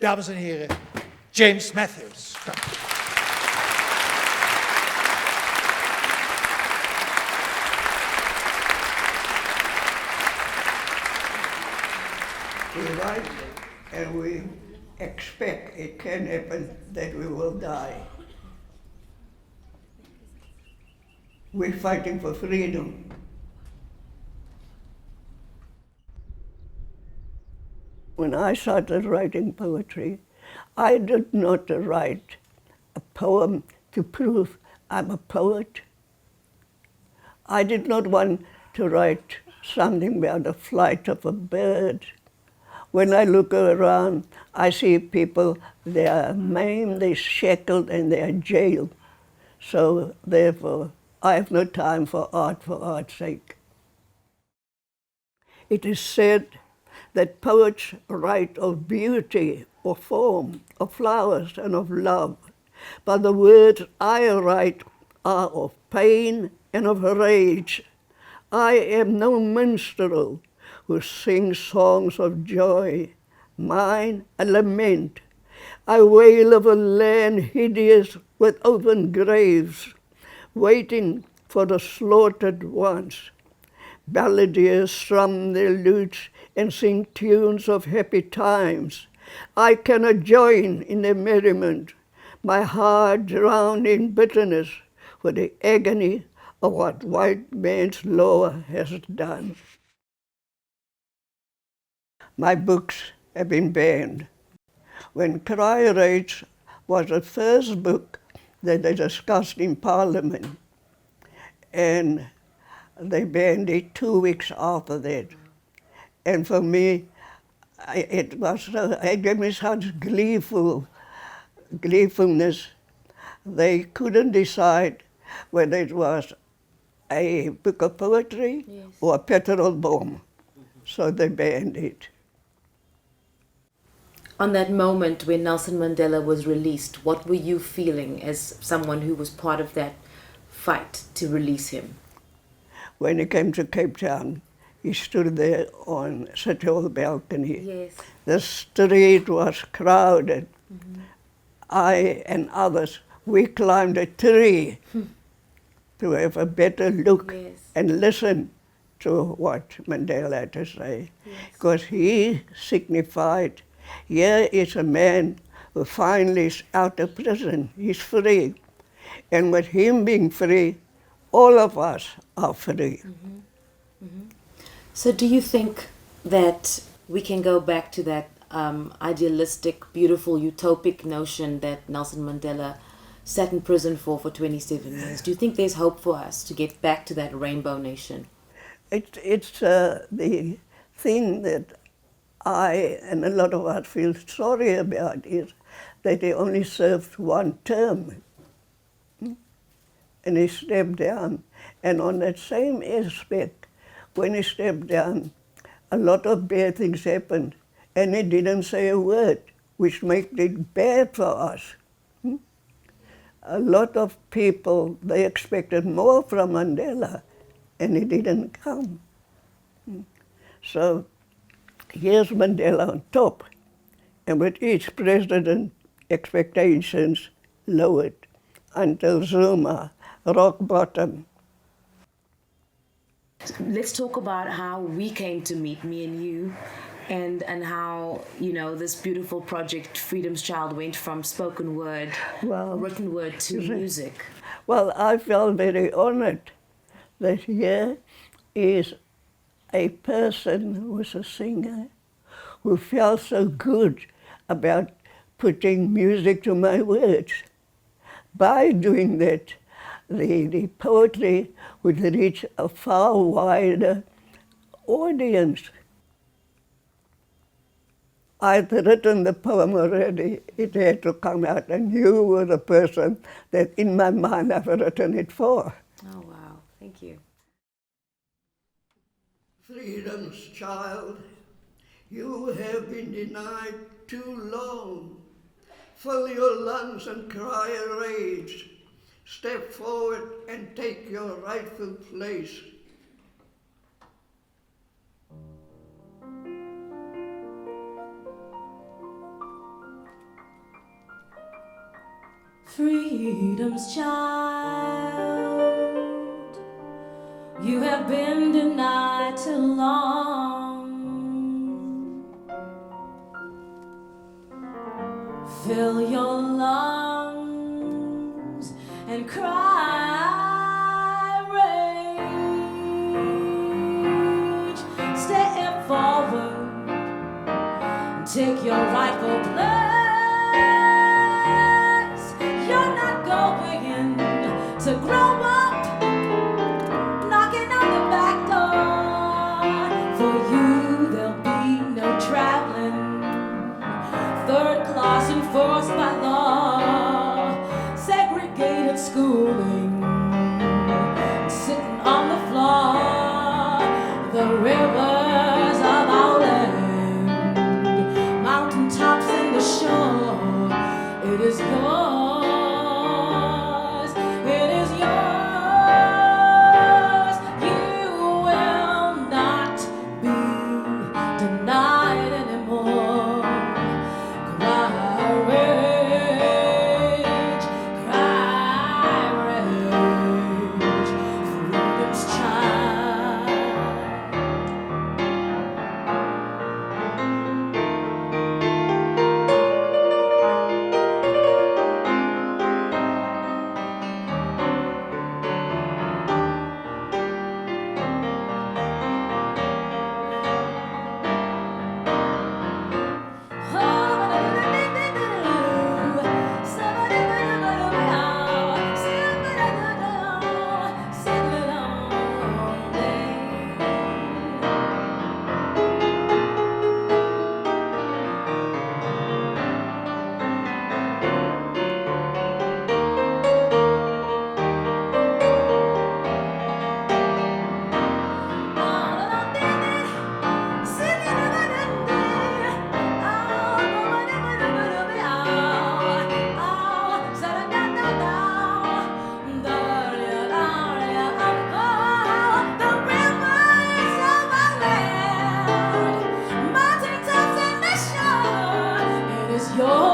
Dames en heren, James Matthews. We write and we expect it can happen that we will die. We're fighting for freedom. When I started writing poetry, I did not write a poem to prove I'm a poet. I did not want to write something about the flight of a bird. When I look around, I see people, they are maimed, they're shackled, and they are jailed. So therefore, I have no time for art's sake. It is said that poets write of beauty, of form, of flowers, and of love. But the words I write are of pain and of rage. I am no minstrel who sings songs of joy, mine a lament. I wail of a land hideous with open graves, waiting for the slaughtered ones. Balladeers strum their lutes and sing tunes of happy times. I cannot join in their merriment, my heart drowned in bitterness for the agony of what white man's law has done. My books have been banned. When Cry Rates was the first book that they discussed in Parliament, and they banned it 2 weeks after that. And for me, it gave me such gleefulness. They couldn't decide whether it was a book of poetry or a petrol bomb. So they banned it. On that moment when Nelson Mandela was released, what were you feeling as someone who was part of that fight to release him? When he came to Cape Town, he stood there on City Hall balcony. Yes. The street was crowded. Mm-hmm. I and others, we climbed a tree to have a better look and listen to what Mandela had to say. Because he signified, here is a man who finally is out of prison, he's free. And with him being free, all of us are free. Mm-hmm. Mm-hmm. So do you think that we can go back to that idealistic, beautiful, utopic notion that Nelson Mandela sat in prison for 27 years? Do you think there's hope for us to get back to that rainbow nation? It's the thing that I and a lot of us feel sorry about is that he only served one term. And he stepped down. And on that same aspect, when he stepped down, a lot of bad things happened. And he didn't say a word, which made it bad for us. A lot of people, they expected more from Mandela, and he didn't come. So here's Mandela on top, and with each president, expectations lowered until Zuma, rock bottom. Let's talk about how we came to meet, me and you, and how, you know, this beautiful project, Freedom's Child, went from spoken word, written word to music. Well, I felt very honored that here is a person who was a singer who felt so good about putting music to my words. By doing that, the poetry would reach a far wider audience. I'd written the poem already. It had to come out, and you were the person that in my mind I've written it for. Oh, wow. Thank you. Freedom's child, you have been denied too long. Fill your lungs and cry a rage. Step forward and take your rightful place. freedom's child. You have been denied too long. Fill your lungs and cry rage. Step forward and take your rightful place. You're not going to grow up knocking on the back door. For you there'll be no traveling third class enforced by law, segregated schooling, sitting on the floor. The rivers of our land, mountain tops and the shore, it is yours, it is yours. You will not be denied anymore. Cry rage, freedom's child. Yours.